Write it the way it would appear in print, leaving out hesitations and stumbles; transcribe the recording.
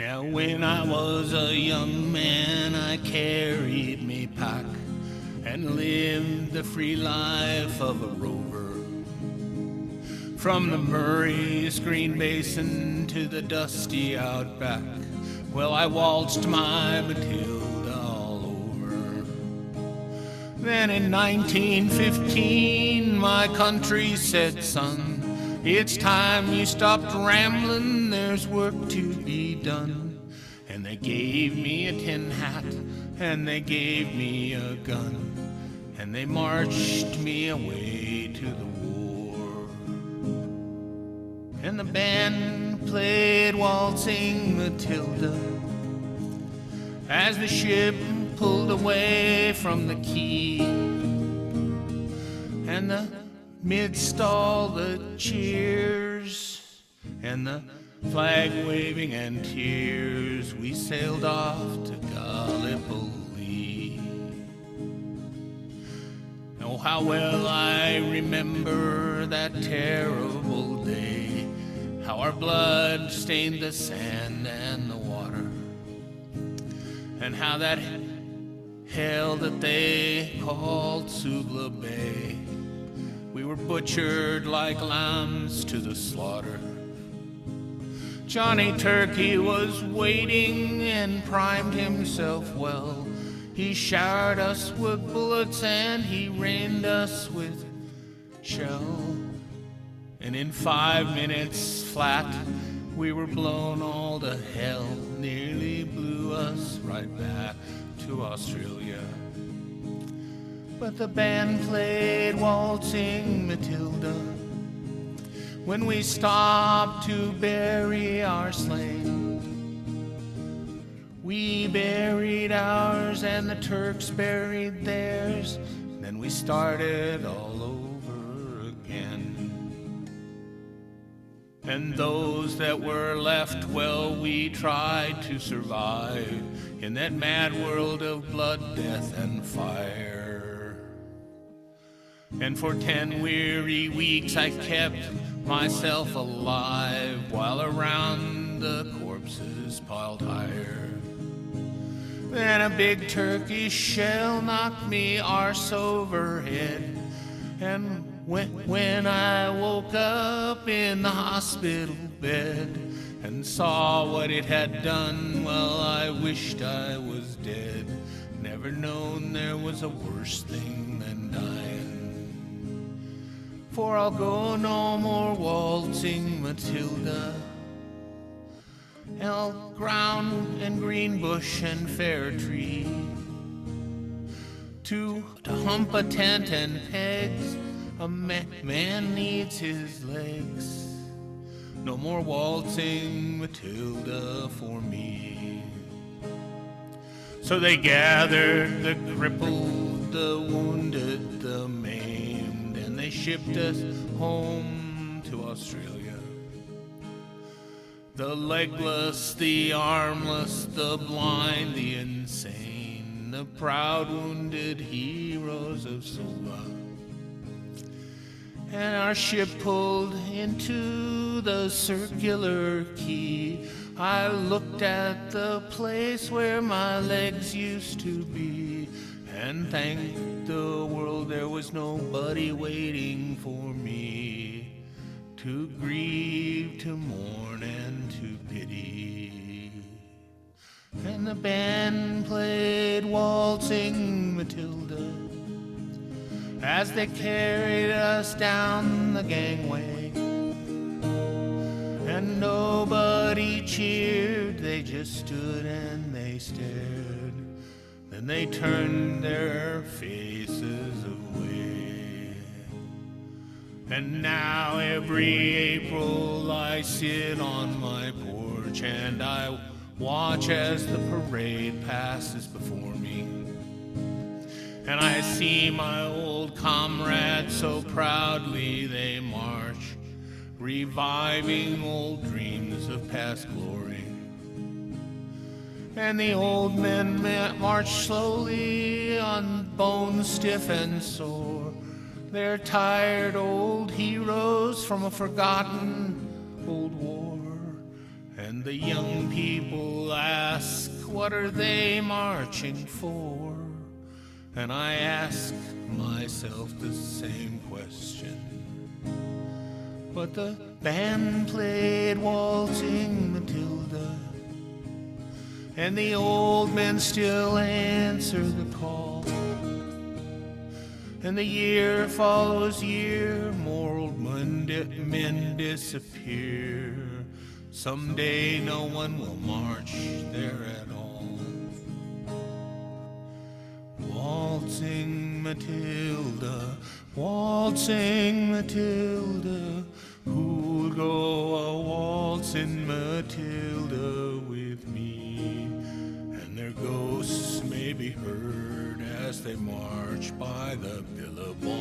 Now when I was a young man, I carried me pack and lived the free life of a rover. From the Murray's green basin to the dusty outback, well, I waltzed my Matilda all over. Then in 1915, my country said, son, it's time you stopped rambling, there's work to be done. And they gave me a tin hat, and they gave me a gun, and they marched me away to the war. And the band played Waltzing Matilda as the ship pulled away from the quay. And the midst all the cheers and the flag waving and tears, we sailed off to Gallipoli. Oh, how well I remember that terrible day, how our blood stained the sand and the water, and how that hell that they called Suvla Bay, we were butchered like lambs to the slaughter. Johnny Turkey was waiting and primed himself well. He showered us with bullets and he rained us with shell. And in 5 minutes flat, we were blown all to hell. Nearly blew us right back to Australia. But the band played Waltzing Matilda when we stopped to bury our slain. We buried ours and the Turks buried theirs. Then we started all over again. And those that were left, well, we tried to survive in that mad world of blood, death, and fire. And for 10 weary weeks I kept myself alive while around the corpses piled higher. Then a big Turkish shell knocked me arse overhead, and when I woke up in the hospital bed and saw what it had done, well, I wished I was dead. Never known there was a worse thing than dying. For I'll go no more waltzing Matilda, elk ground and green bush and fair tree, to hump a tent and pegs, a man needs his legs. No more waltzing Matilda for me. So they gathered the crippled, the wounded, the maimed, and they shipped us home to Australia. The legless, the armless, the blind, the insane, the proud wounded heroes of Suvla. And our ship pulled into the circular quay. I looked at the place where my legs used to be, and thanked the world there was nobody waiting for me to grieve, to mourn, and to pity. And the band played Waltzing Matilda as they carried us down the gangway, and nobody cheered, they just stood and they stared. Then they turned their faces away. And now every April I sit on my porch and I watch as the parade passes before me. And I see my old comrades so proudly they march, reviving old dreams of past glory. And the old men march slowly on bones stiff and sore. They're tired old heroes from a forgotten old war. And the young people ask, what are they marching for? And I ask myself the same question. But the band played Waltzing Matilda, and the old men still answer the call. And the year follows year, more old men disappear. Someday no one will march there at all. Waltzing Matilda, waltzing Matilda, who'll go a-waltzing Matilda with me? And their ghosts may be heard as they march by the billabong.